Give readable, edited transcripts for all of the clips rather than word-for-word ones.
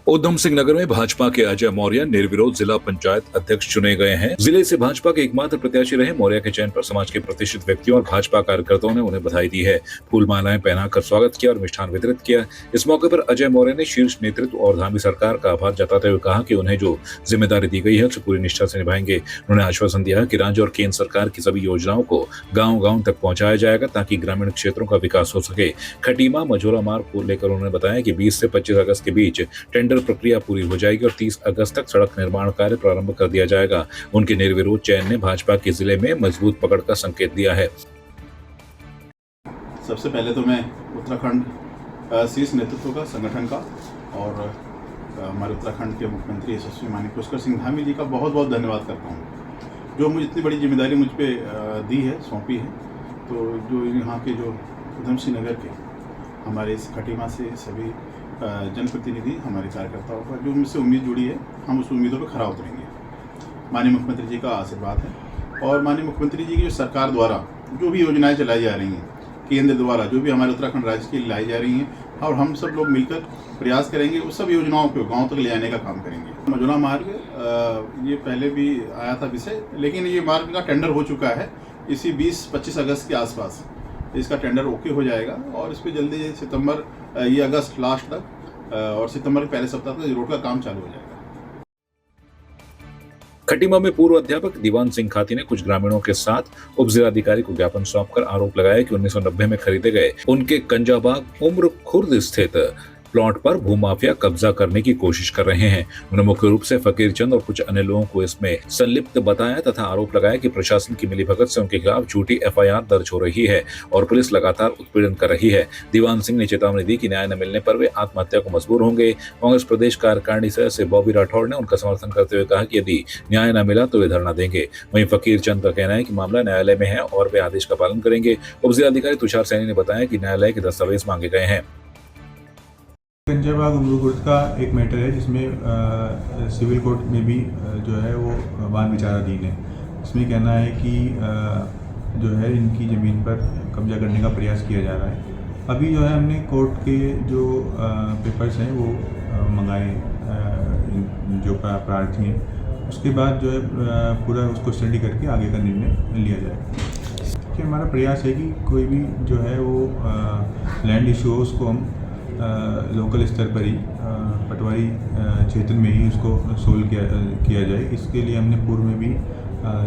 उधम सिंह नगर में भाजपा के अजय मौर्य निर्विरोध जिला पंचायत अध्यक्ष चुने गए हैं। जिले से भाजपा के एकमात्र प्रत्याशी रहे मौर्य के चयन पर समाज के प्रतिष्ठित व्यक्तियों और भाजपा कार्यकर्ताओं ने उन्हें बधाई दी है। फूल मालाएं पहनाकर स्वागत किया और मिष्ठान वितरित किया। इस मौके पर अजय मौर्य ने शीर्ष नेतृत्व और धामी सरकार का आभार जताते हुए कहा कि उन्हें जो जिम्मेदारी दी गई है उसे पूरी निष्ठा से निभाएंगे। उन्होंने आश्वासन दिया कि राज्य और केंद्र सरकार की सभी योजनाओं को गाँव-गाँव तक पहुंचाया जाएगा ताकि ग्रामीण क्षेत्रों का विकास हो सके। खटीमा मझोला मार्ग को लेकर उन्होंने बताया कि 20 से 25 अगस्त के बीच टेंडर प्रक्रिया पूरी हो जाएगी और 30 अगस्त तक सड़क निर्माण कार्य प्रारंभ कर दिया जाएगा। उनके निर्विरोध चयन ने भाजपा के जिले में मजबूत पकड़ का संकेत दिया है। सबसे पहले तो मैं उत्तराखंड शीर्ष नेतृत्व का, संगठन का और हमारे उत्तराखंड के मुख्यमंत्री यशस्वी माननीय पुष्कर सिंह धामी जी का बहुत बहुत धन्यवाद करता हूँ, जो मुझे इतनी बड़ी जिम्मेदारी मुझ पे दी है, सौंपी है। तो जो यहाँ के जो उधम सिंह नगर के हमारे इस खटीमा से सभी जनप्रतिनिधि, हमारे कार्यकर्ताओं का जो मुझसे उम्मीद जुड़ी है, हम उस उम्मीदों पर खरा उतरेंगे। माननीय मुख्यमंत्री जी का आशीर्वाद है और माननीय मुख्यमंत्री जी की जो सरकार द्वारा जो भी योजनाएं चलाई जा रही हैं, केंद्र द्वारा जो भी हमारे उत्तराखंड राज्य के लिए लाई जा रही हैं, और हम सब लोग मिलकर प्रयास करेंगे उस सब योजनाओं को गाँव तक ले जाने का काम करेंगे। मझोला मार्ग ये पहले भी आया था विषय, लेकिन ये मार्ग का टेंडर हो चुका है। इसी 20-25 अगस्त के आसपास इसका टेंडर ओके हो जाएगा और इस पर जल्दी सितंबर ये अगस्त लास्ट तक और सितंबर के पहले सप्ताह तक रोड का काम चालू हो जाएगा। खटीमा में पूर्व अध्यापक दीवान सिंह खाती ने कुछ ग्रामीणों के साथ उप जिलाधिकारी को ज्ञापन सौंपकर आरोप लगाया कि 1990 में खरीदे गए उनके कंजाबाग उम्र खुर्द स्थित प्लॉट पर भूमाफिया कब्जा करने की कोशिश कर रहे हैं। उन्होंने मुख्य रूप से फकीर चंद और कुछ अन्य लोगों को इसमें संलिप्त बताया तथा आरोप लगाया कि प्रशासन की मिलीभगत से उनके खिलाफ झूठी FIR दर्ज हो रही है और पुलिस लगातार उत्पीड़न कर रही है। दीवान सिंह ने चेतावनी दी कि न्याय न मिलने पर वे आत्महत्या को मजबूर होंगे। कांग्रेस प्रदेश कार्यकारिणी सदस्य बॉबी राठौड़ ने उनका समर्थन करते हुए कहा कि यदि न्याय न मिला तो वे धरना देंगे। वहीं फकीर चंद का कहना है कि मामला न्यायालय में है और वे आदेश का पालन करेंगे। उप जिलाधिकारी तुषार सैनी ने बताया कि न्यायालय के दस्तावेज मांगे गए हैं। कंजाबाग उम्र खुर्द का एक मैटर है जिसमें सिविल कोर्ट में भी जो है वो वाद विचाराधीन है। इसमें कहना है कि जो है इनकी ज़मीन पर कब्जा करने का प्रयास किया जा रहा है। अभी जो है हमने कोर्ट के जो पेपर्स हैं वो मंगाए जो प्रार्थी हैं, उसके बाद जो है पूरा उसको स्टडी करके आगे का निर्णय लिया जाए। कि हमारा प्रयास है कि कोई भी जो है वो लैंड इशू हो उसको हम लोकल स्तर पर ही पटवारी क्षेत्र में ही उसको सोल्व किया जाए। इसके लिए हमने पूर्व में भी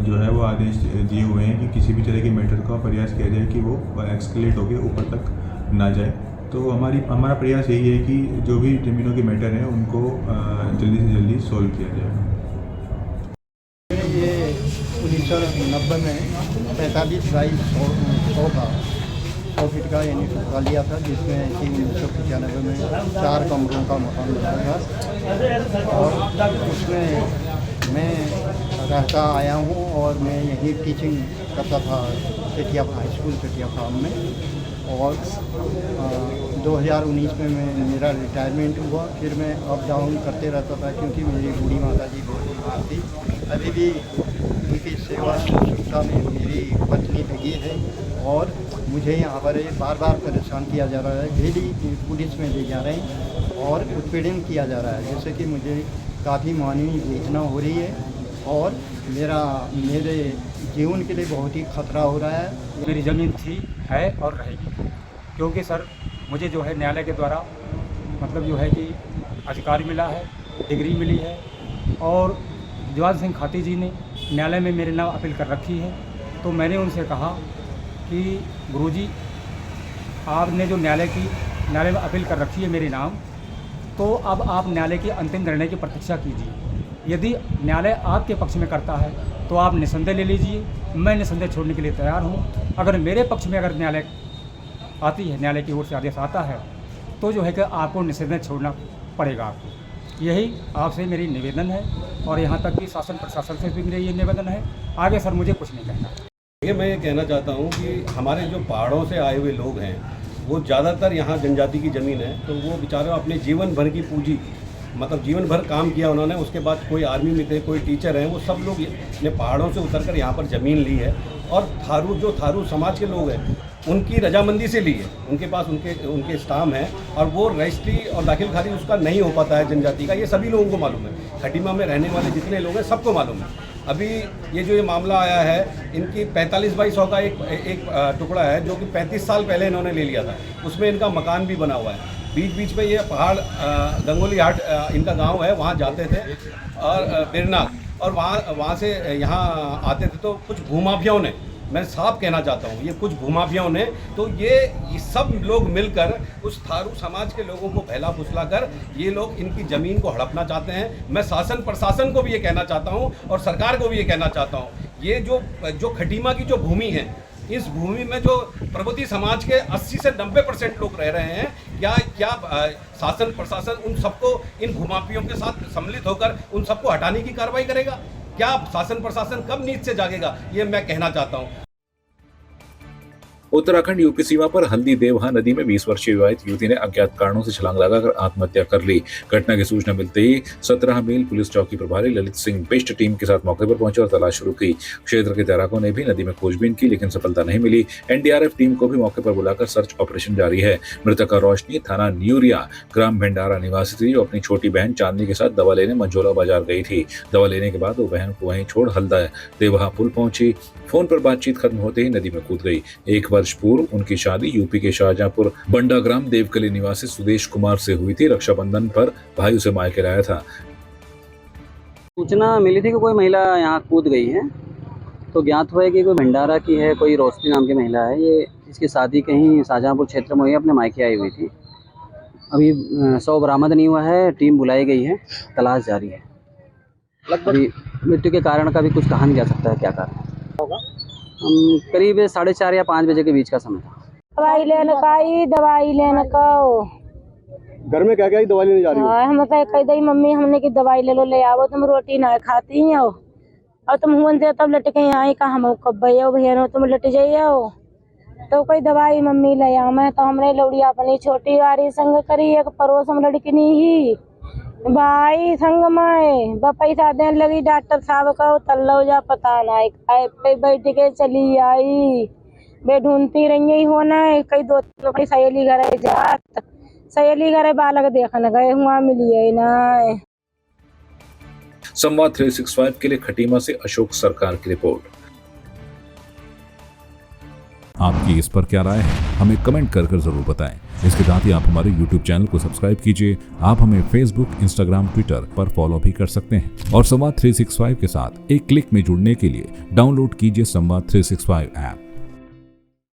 जो है वो आदेश दिए हुए हैं कि किसी भी तरह के मैटर का प्रयास किया जाए कि वो एक्सकेलेट होकर ऊपर तक ना जाए। तो हमारा प्रयास यही है कि जो भी ज़मीनों के मैटर हैं उनको जल्दी से जल्दी सोल्व किया जाए। ये 1990 में 45/100 का 100 फीट का यानी टुकड़ा लिया था, जिसमें कि 1995 में 4 कमरों का मकान बना था और उसमें मैं रहता आया हूँ और मैं यहीं टीचिंग करता था चटिया हाई स्कूल चटिया फार्म में। और 2019 में मेरा रिटायरमेंट हुआ। फिर मैं अप डाउन करते रहता था क्योंकि मेरी बूढ़ी माता जी बहुत बीमार थी। अभी भी उनकी सेवा शुश्रूषा में मेरी पत्नी लगी है और मुझे यहाँ पर बार बार परेशान किया जा रहा है। डेली पुलिस में ले जा रहे हैं और उत्पीड़न किया जा रहा है, जैसे कि मुझे काफ़ी मानवीय वेदना हो रही है और मेरे जीवन के लिए बहुत ही खतरा हो रहा है। मेरी ज़मीन थी, है और रहेगी, क्योंकि सर मुझे जो है न्यायालय के द्वारा मतलब जो है कि अधिकार मिला है, डिग्री मिली है और दीवान सिंह खाती जी ने न्यायालय में मेरे नाम अपील कर रखी है। तो मैंने उनसे कहा कि गुरुजी, आपने जो न्यायालय में अपील कर रखी है मेरे नाम, तो अब आप न्यायालय के अंतिम निर्णय की प्रतीक्षा कीजिए। यदि न्यायालय आपके पक्ष में करता है तो आप निसंदेह ले लीजिए, मैं निसंदेह छोड़ने के लिए तैयार हूँ। अगर मेरे पक्ष में अगर न्यायालय आती है, न्यायालय की ओर से आदेश आता है, तो जो है कि आपको निसंदेह छोड़ना पड़ेगा आपको। यही आपसे मेरी निवेदन है और यहाँ तक कि शासन प्रशासन से भी मेरा ये निवेदन है। आगे सर मुझे कुछ नहीं कहना। देखिए, मैं ये कहना चाहता हूँ कि हमारे जो पहाड़ों से आए हुए लोग हैं वो ज़्यादातर यहाँ जनजाति की ज़मीन है, तो वो बेचारे अपने जीवन भर की पूंजी मतलब जीवन भर काम किया उन्होंने। उसके बाद कोई आर्मी में थे, कोई टीचर हैं, वो सब लोग ने पहाड़ों से उतरकर यहाँ पर ज़मीन ली है। और थारू समाज के लोग हैं उनकी रजामंदी से ली है, उनके पास उनके स्टाम्प हैं और वो रजिस्ट्री और दाखिल खारिज उसका नहीं हो पाता है जनजाति का, ये सभी लोगों को मालूम है। खटीमा में रहने वाले जितने लोग हैं सबको मालूम है। अभी ये मामला आया है, इनकी 45/100 का एक टुकड़ा है जो कि 35 साल पहले इन्होंने ले लिया था, उसमें इनका मकान भी बना हुआ है। बीच बीच में ये पहाड़ गंगोली हाट इनका गांव है, वहाँ जाते थे और बिरनाग, और वहाँ से यहाँ आते थे। तो कुछ भूमाफियाओं ने, मैं साफ कहना चाहता हूँ, ये कुछ भूमाफियाओं ने, तो ये सब लोग मिलकर उस थारू समाज के लोगों को बहला फुसला कर ये लोग इनकी ज़मीन को हड़पना चाहते हैं। मैं शासन प्रशासन को भी ये कहना चाहता हूँ और सरकार को भी ये कहना चाहता हूँ, ये जो खटीमा की जो भूमि है, इस भूमि में जो प्रबुद्ध समाज के 80 से 90% लोग रह रहे हैं, क्या शासन प्रशासन उन सबको, इन भूमाफियों के साथ सम्मिलित होकर उन सबको हटाने की कार्रवाई करेगा? क्या शासन प्रशासन कब नींद से जागेगा, ये मैं कहना चाहता हूँ। उत्तराखंड यूपी सीमा पर हल्दी देवहा नदी में 20 वर्षीय विवाहित युवती ने अज्ञात कारणों से छलांग लगाकर आत्महत्या कर ली। घटना की सूचना मिलते ही 17 मील पुलिस चौकी प्रभारी ललित सिंह बेस्ट टीम के साथ मौके पर पहुंचे और तलाश शुरू की। क्षेत्र के तैराकों ने भी नदी में खोजबीन की, लेकिन सफलता नहीं मिली। एनडीआरएफ टीम को भी मौके पर बुलाकर सर्च ऑपरेशन जारी है। मृतका रोशनी थाना न्यूरिया ग्राम भंडारा निवासी थी, जो अपनी छोटी बहन चांदनी के साथ दवा लेने मंझोला बाजार गई थी। दवा लेने के बाद वो बहन को वहीं छोड़ हल्दा देवहा पुल पहुंची। फोन पर बातचीत खत्म होते ही नदी में कूद गई। 1 वर्ष पूर्व उनकी शादी यूपी के शाहजहांपुर बंडाग्राम देवकली निवासी सुदेश कुमार से हुई थी। रक्षाबंधन पर भाई उसे मायके लाया था। सूचना मिली थी कि कोई महिला यहाँ कूद गई है, तो ज्ञात हुआ है कि कोई भंडारा की है, कोई रोशनी नाम की महिला है। ये इसकी शादी कहीं शाहजहांपुर क्षेत्र में हुई, अपने मायके आई हुई थी। अभी 100 बरामद नहीं हुआ है, टीम बुलाई गई है, तलाश जारी है। अभी मृत्यु के कारण का भी कुछ कहा नहीं जा सकता है, क्या कारण होगा। करीब 4:30 या 5 बजे के बीच का समय था। दवाई लेने का घर में क्या दवाई लेने जा रही हो? हम कह दी मम्मी हमने की दवाई ले लो, ले आओ, तुम रोटी ना खाती हो और तुम हुन से तब लटके आई का हम कब भैया तुम लट जाइयो, तो कोई दवाई मम्मी ले आओ। मैं तो हमने लौड़िया अपनी छोटी वारी संग करी, एक पड़ोस में लड़की ही भाई संग में पैसा देने लगी, डॉक्टर साहब का तल्लो जा पता नहीं पे बैठ के चली आई। बे ढूंढती रही होना है, कई 2 सहेली घर जात, सहेली घर बालक देखने गए हुआ मिली है ना। संवाद 365 के लिए खटीमा से अशोक सरकार की रिपोर्ट। आपकी इस पर क्या राय है, हमें कमेंट कर जरूर बताएं। इसके साथ ही आप हमारे YouTube चैनल को सब्सक्राइब कीजिए। आप हमें Facebook, Instagram, Twitter पर फॉलो भी कर सकते हैं। और संवाद 365 के साथ एक क्लिक में जुड़ने के लिए डाउनलोड कीजिए संवाद 365 ऐप।